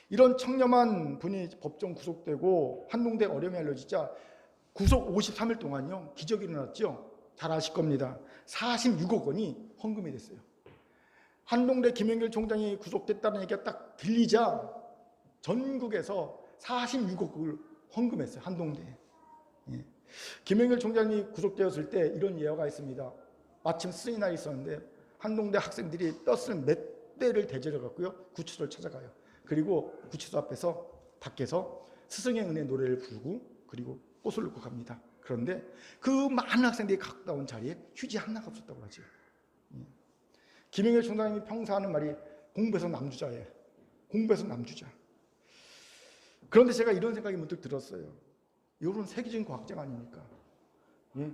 이런 청렴한 분이 법정 구속되고 한동대 어려움이 알려지자 구속 53일 동안요. 기적이 일어났죠. 잘 아실 겁니다. 46억 원이 헌금이 됐어요. 한동대 김영길 총장이 구속됐다는 얘기가 딱 들리자 전국에서 46억을 헌금했어요. 한동대에. 예. 김영길 총장이 구속되었을 때 이런 예화가 있습니다. 마침 쓰인 날이 있었는데 한동대 학생들이 버스를 몇 대를 대절해 갖고요. 구치소를 찾아가요. 그리고 구치소 앞에서 밖에서 스승의 은혜 노래를 부르고 그리고 꽃을 놓고 갑니다. 그런데 그 많은 학생들이 가까운 자리에 휴지 하나가 없었다고 하죠. 김영길 총장님이 평소 하는 말이 공부해서 남주자예요. 공부해서 남주자. 그런데 제가 이런 생각이 문득 들었어요. 이런 세계적인 과학자 아닙니까? 예?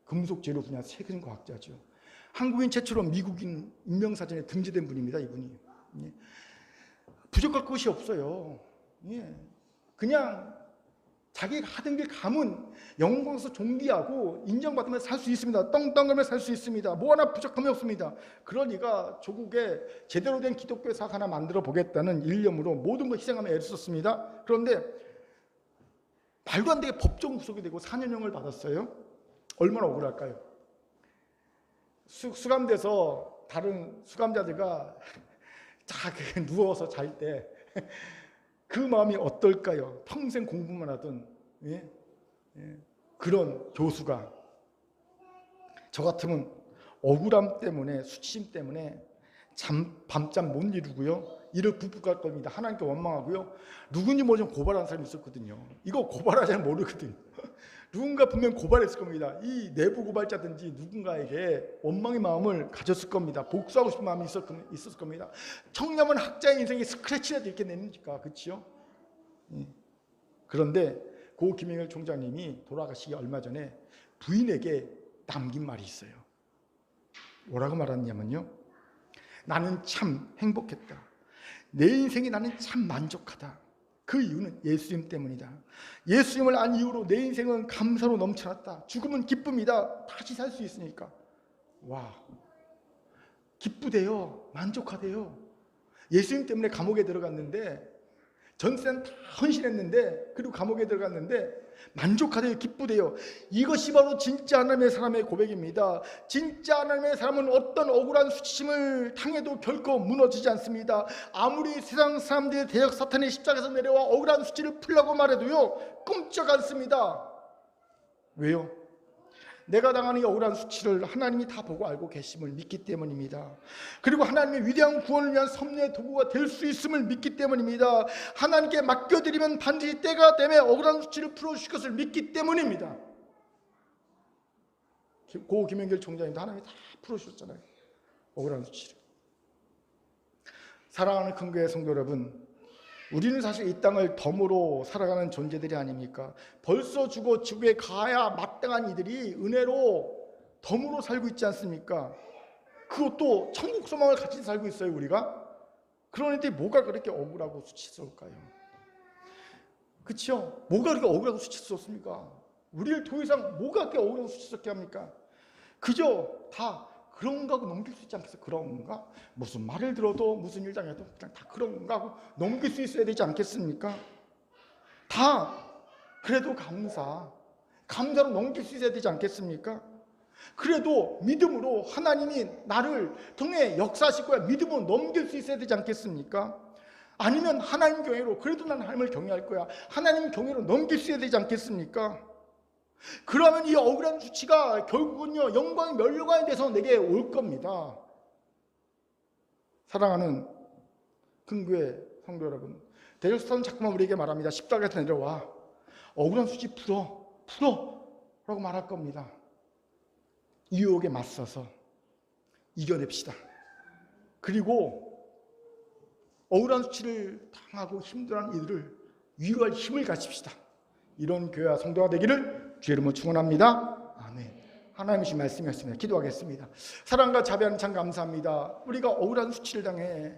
금속 재료 분야 세계적인 과학자죠. 한국인 최초로 미국인 인명사전에 등재된 분입니다. 이분이. 예? 부족할 것이 없어요. 예. 그냥 자기가 하던 길 가면 영광에서 존귀하고 인정받으면 살 수 있습니다. 떵떵거리며 살 수 있습니다. 뭐 하나 부족함이 없습니다. 그러니까 조국에 제대로 된 기독교 사학 하나 만들어 보겠다는 일념으로 모든 걸 희생하며 애를 썼습니다. 그런데 말도 안 되게 법정 구속이 되고 4년형을 받았어요. 얼마나 억울할까요? 수감돼서 다른 수감자들과 다 누워서 잘 때 그 마음이 어떨까요? 평생 공부만 하던 그런 교수가 저 같으면 억울함 때문에, 수치심 때문에 밤잠 못 이루고요, 이를 붓고 겁니다. 하나님께 원망하고요. 누군지 모르지만 고발한 사람이 있었거든요. 이거 고발하자면 모르거든요. 누군가 분명 고발했을 겁니다. 이 내부 고발자든지 누군가에게 원망의 마음을 가졌을 겁니다. 복수하고 싶은 마음이 있었을 겁니다. 청렴한 학자의 인생에 스크래치라도 이렇게 내니까, 그렇지요? 그런데 고 김영일 총장님이 돌아가시기 얼마 전에 부인에게 남긴 말이 있어요. 뭐라고 말하냐면요, 나는 참 행복했다. 내 인생에 나는 참 만족하다. 그 이유는 예수님 때문이다. 예수님을 안 이후로 내 인생은 감사로 넘쳐났다. 죽음은 기쁨이다. 다시 살 수 있으니까. 와, 기쁘대요. 만족하대요. 예수님 때문에 감옥에 들어갔는데, 전세는 다 헌신했는데, 그리고 감옥에 들어갔는데 만족하대요. 기쁘대요. 이것이 바로 진짜 하나님의 사람의 고백입니다. 진짜 하나님의 사람은 어떤 억울한 수치심을 당해도 결코 무너지지 않습니다. 아무리 세상 사람들의 대적 사탄의 십자가에서 내려와 억울한 수치를 풀려고 말해도요, 끔찍 않습니다. 왜요? 내가 당하는 이 억울한 수치를 하나님이 다 보고 알고 계심을 믿기 때문입니다. 그리고 하나님의 위대한 구원을 위한 섭리의 도구가 될 수 있음을 믿기 때문입니다. 하나님께 맡겨드리면 반드시 때가 되면 억울한 수치를 풀어주실 것을 믿기 때문입니다. 고 김영길 총장님도 하나님이 다 풀어주셨잖아요, 억울한 수치를. 사랑하는 큰교회 성도 여러분, 우리는 사실 이 땅을 덤으로 살아가는 존재들이 아닙니까? 벌써 죽어 지구에 가야 마땅한 이들이 은혜로 덤으로 살고 있지 않습니까? 그것도 천국 소망을 같이 살고 있어요, 우리가. 그런데 뭐가 그렇게 억울하고 수치스러울까요? 그렇죠? 뭐가 그렇게 억울하고 수치스럽습니까? 우리를 더 이상 뭐가 그렇게 억울하고 수치스럽게 합니까? 그저 다 그런가 하고 넘길 수 있지 않겠어요? 그런가? 무슨 말을 들어도 무슨 일 당해도 그냥 다 그런가 하고 넘길 수 있어야 되지 않겠습니까? 다 그래도 감사로 넘길 수 있어야 되지 않겠습니까? 그래도 믿음으로 하나님이 나를 통해 역사하실 거야, 믿음으로 넘길 수 있어야 되지 않겠습니까? 아니면 하나님 경외로, 그래도 난 하나님을 경외할 거야, 하나님 경외로 넘길 수 있어야 되지 않겠습니까? 그러면 이 억울한 수치가 결국은요, 영광의 면류관이 돼서 내게 올 겁니다. 사랑하는 큰교회 성도 여러분, 대적 사탄은 자꾸만 우리에게 말합니다. 십자가에서 내려와 억울한 수치 풀어 라고 말할 겁니다. 이 유혹에 맞서서 이겨냅시다. 그리고 억울한 수치를 당하고 힘들어하는 이들을 위로할 힘을 가집시다. 이런 교회와 성도가 되기를 주의 이름으로 축원합니다. 아멘. 하나님의 주신 말씀이었습니다. 기도하겠습니다. 사랑과 자비하는 참 감사합니다. 우리가 억울한 수치를 당해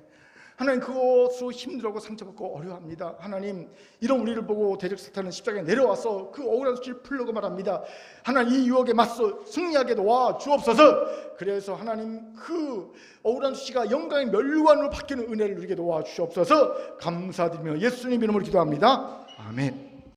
하나님 그것으로 힘들고 상처받고 어려워합니다. 하나님, 이런 우리를 보고 대적 사탄은 십자가에 내려와서 그 억울한 수치를 풀려고 말합니다. 하나님, 이 유혹에 맞서 승리하게 도와 주옵소서. 그래서 하나님, 그 억울한 수치가 영광의 면류관으로 바뀌는 은혜를 누리게 도와 주옵소서. 감사드리며 예수님 이름으로 기도합니다. 아멘.